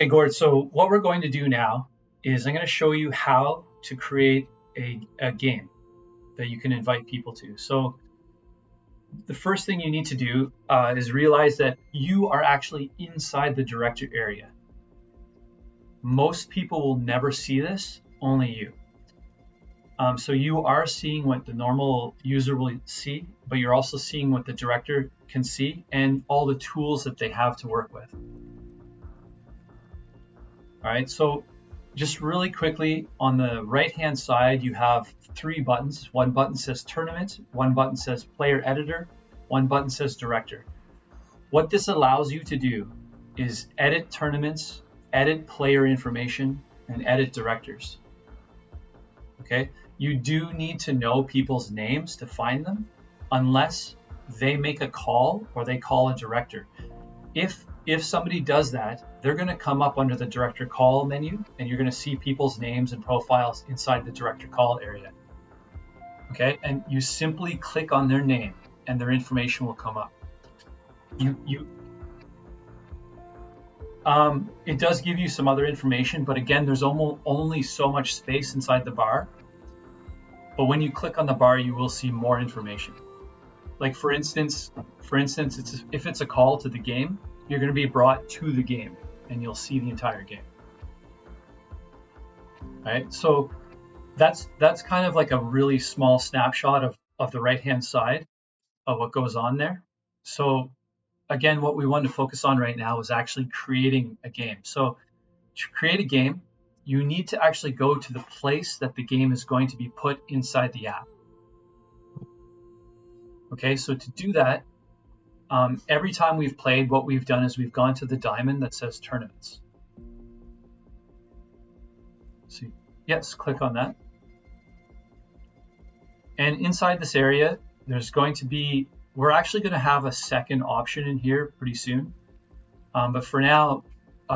Okay, Gord, so what we're going to do now is I'm going to show you how to create a game that you can invite people to. So the first thing you need to do is realize that you are actually inside the director area. Most people will never see this, only you. So you are seeing what the normal user will see, but you're also seeing what the director can see and all the tools that they have to work with. All right, so just really quickly, on the right-hand side, you have 3 buttons. One button says Tournament, one button says Player Editor, one button says Director. What this allows you to do is edit tournaments, edit player information, and edit directors. Okay, you do need to know people's names to find them, unless they make a call or they call a director. If somebody does that, they're going to come up under the director call menu, and you're going to see people's names and profiles inside the director call area. Okay, and you simply click on their name and their information will come up. It does give you some other information, but again, there's only so much space inside the bar. But when you click on the bar, you will see more information. Like for instance, if it's a call to the game, you're going to be brought to the game and you'll see the entire game. All right, so that's kind of like a really small snapshot of the right-hand side of what goes on there. So again, what we want to focus on right now is actually creating a game. So to create a game, you need to actually go to the place that the game is going to be put inside the app. Okay, so to do that, every time we've played, what we've done is we've gone to the diamond that says Tournaments. So yes, click on that. And inside this area, there's going to be, we're actually going to have a second option in here pretty soon. But for now,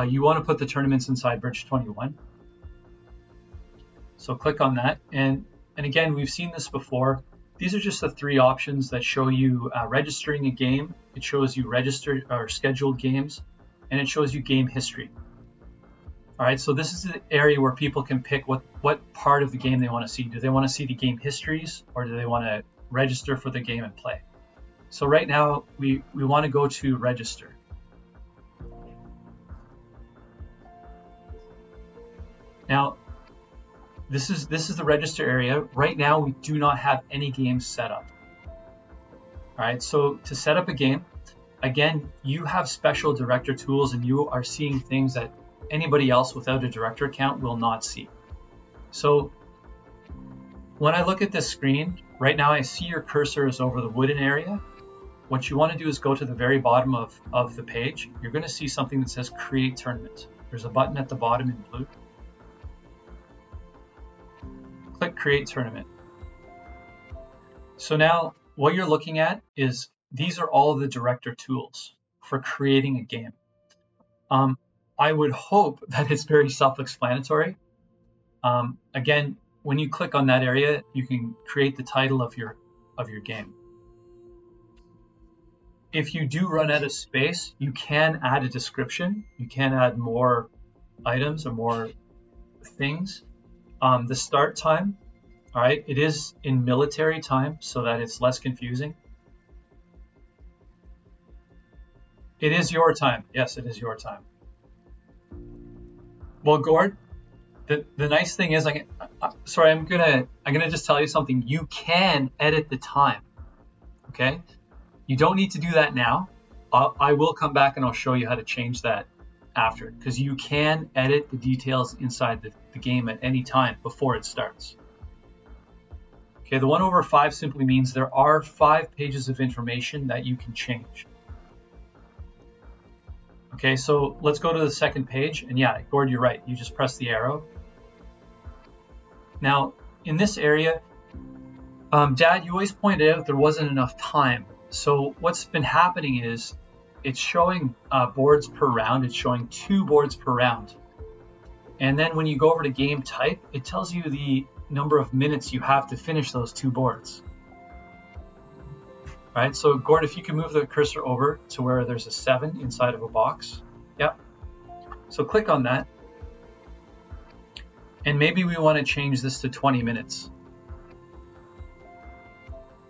you want to put the tournaments inside Bridge 21. So click on that. And again, we've seen this before. These are just the 3 options that show you registering a game. It shows you registered or scheduled games, and it shows you game history. All right, so this is the area where people can pick what part of the game they want to see. Do they want to see the game histories, or do they want to register for the game and play? So right now, we want to go to register. Now, this is the register area. Right now, we do not have any games set up. All right, so to set up a game, again, you have special director tools and you are seeing things that anybody else without a director account will not see. So when I look at this screen, right now I see your cursor is over the wooden area. What you want to do is go to the very bottom of the page. You're going to see something that says Create Tournament. There's a button at the bottom in blue. Click Create Tournament. So now what you're looking at is these are all the director tools for creating a game. I would hope that it's very self-explanatory. Again, when you click on that area, you can create the title of your game. If you do run out of space, you can add a description. You can add more items or more things. The start time, all right, it is in military time so that it's less confusing. It is your time. Yes, it is your time. Well, Gord, the nice thing is, I'm gonna just tell you something. You can edit the time. Okay, you don't need to do that now. I will come back and I'll show you how to change that after, because you can edit the details inside the game at any time before it starts. Okay, the 1/5 simply means there are 5 pages of information that you can change. Okay, so let's go to the second page, and yeah, Gord, you're right. You just press the arrow. Now, in this area, Dad, you always pointed out there wasn't enough time. So what's been happening is it's showing boards per round. It's showing 2 boards per round. And then when you go over to game type, it tells you the number of minutes you have to finish those 2 boards. All right, so Gord, if you can move the cursor over to where there's a 7 inside of a box. Yep. So click on that. And maybe we want to change this to 20 minutes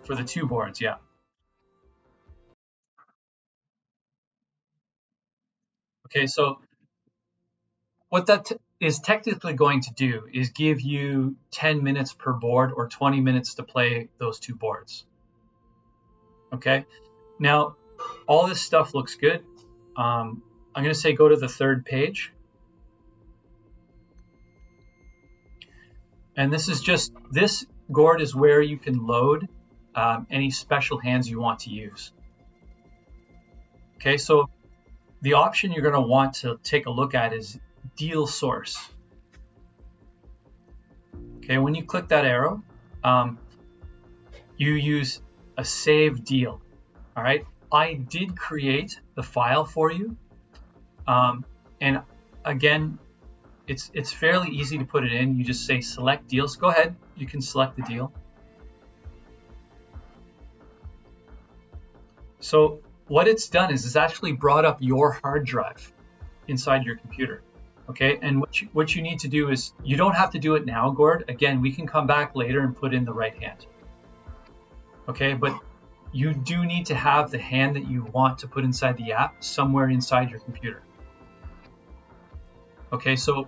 for the 2 boards, yeah. Okay, so what that is technically going to do is give you 10 minutes per board or 20 minutes to play those 2 boards. Okay, now all this stuff looks good. I'm going to say go to the 3rd page. And this gourd is where you can load any special hands you want to use. Okay, so the option you're going to want to take a look at is deal source. Okay, when you click that arrow, you use a save deal. All right, I did create the file for you, and again, it's fairly easy to put it in. You just say select deals. Go ahead, you can select the deal. So what it's done is it's actually brought up your hard drive inside your computer. Okay, and what you need to do is, you don't have to do it now, Gord. Again, we can come back later and put in the right hand. Okay, but you do need to have the hand that you want to put inside the app somewhere inside your computer. Okay, so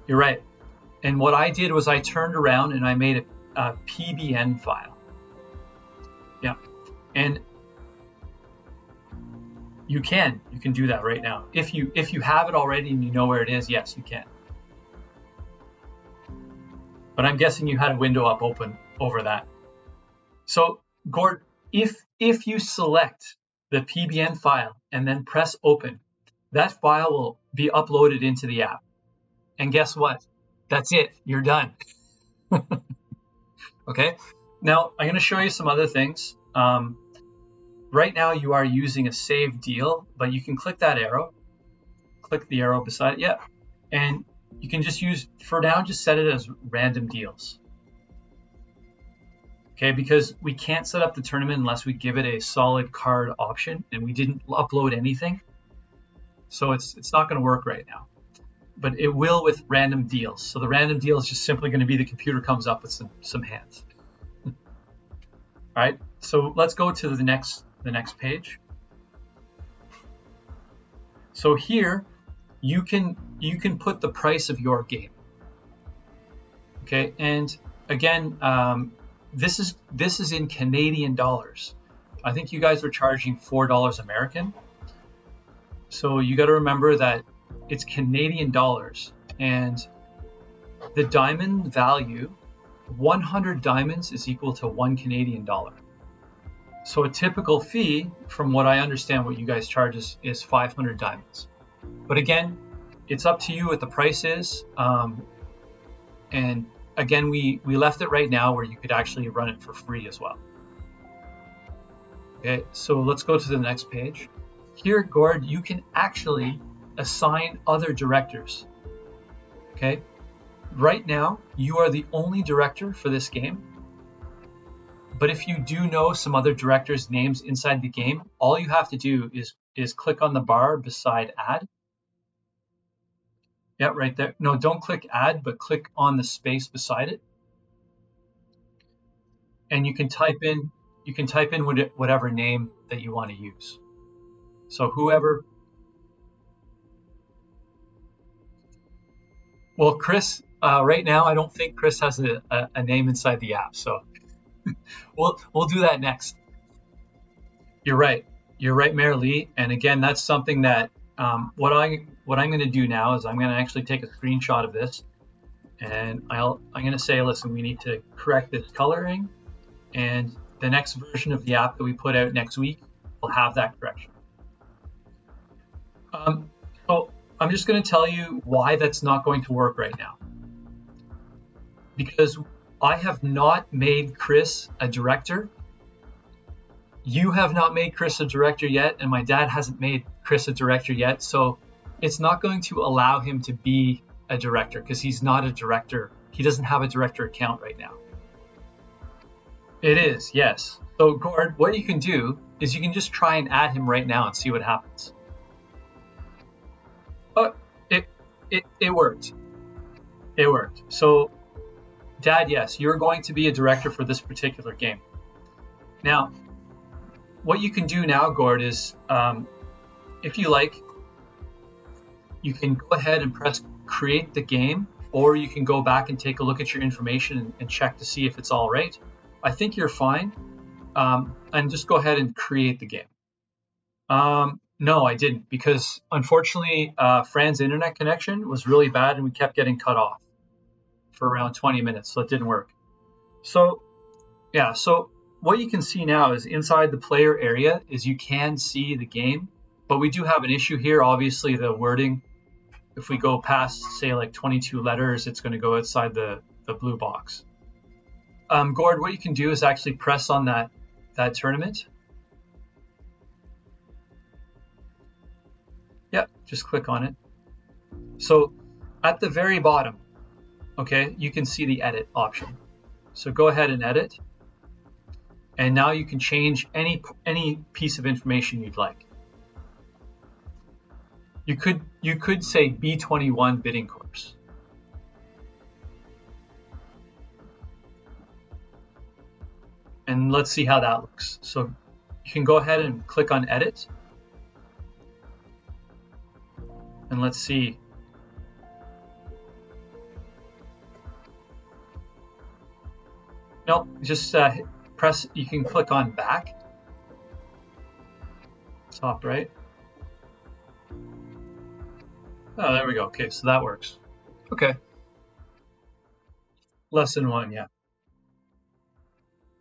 you're right. And what I did was I turned around and I made a PBN file. Yeah, and you can do that right now. If you have it already and you know where it is, yes, you can. But I'm guessing you had a window up open over that. So Gord, if you select the PBN file and then press open, that file will be uploaded into the app. And guess what? That's it. You're done. Okay. Now I'm going to show you some other things. Right now you are using a save deal, but you can click that arrow, click the arrow beside it, yeah, and you can just use, for now, just set it as random deals. Okay, because we can't set up the tournament unless we give it a solid card option, and we didn't upload anything, so it's not going to work right now. But it will with random deals. So the random deal is just simply going to be the computer comes up with some hands. All right, so let's go to the next page. So here you can put the price of your game. Okay, and again, this is in Canadian dollars. I think you guys were charging $4 American. So you got to remember that it's Canadian dollars, and the diamond value, 100 diamonds is equal to 1 Canadian dollar. So a typical fee, from what I understand, what you guys charge is 500 diamonds. But again, it's up to you what the price is. And again, we left it right now where you could actually run it for free as well. Okay, so let's go to the next page. Here, Gord, you can actually assign other directors. Okay, right now you are the only director for this game. But if you do know some other directors' names inside the game, all you have to do is click on the bar beside add. Yeah, right there. No, don't click add, but click on the space beside it. And you can type in whatever name that you want to use. So whoever. Well, Chris, right now I don't think Chris has a name inside the app, so we'll do that next. You're right, Mayor Lee. And again, that's something that what I'm going to do now is I'm going to actually take a screenshot of this, and I'm going to say, listen, we need to correct this coloring, and the next version of the app that we put out next week will have that correction. So I'm just going to tell you why that's not going to work right now. Because I have not made Chris a director. You have not made Chris a director yet, and my dad hasn't made Chris a director yet. So it's not going to allow him to be a director because he's not a director. He doesn't have a director account right now. It is, yes. So Gord, what you can do is you can just try and add him right now and see what happens. Oh, it worked. It worked. So Dad, yes, you're going to be a director for this particular game. Now, what you can do now, Gord, is if you like, you can go ahead and press create the game, or you can go back and take a look at your information and check to see if it's all right. I think you're fine. And just go ahead and create the game. No, I didn't, because unfortunately, Fran's internet connection was really bad and we kept getting cut off for around 20 minutes, so it didn't work. So, yeah, so what you can see now is inside the player area is you can see the game, but we do have an issue here. Obviously, the wording, if we go past, say, like 22 letters, it's going to go outside the blue box. Gord, what you can do is actually press on that tournament. Yep, just click on it. So at the very bottom, okay, you can see the edit option. So go ahead and edit. And now you can change any piece of information you'd like. You could say B21 bidding course. And let's see how that looks. So you can go ahead and click on edit. And let's see. Nope, just press, you can click on back. Top right. Oh, there we go. Okay, so that works. Okay. Lesson 1, yeah.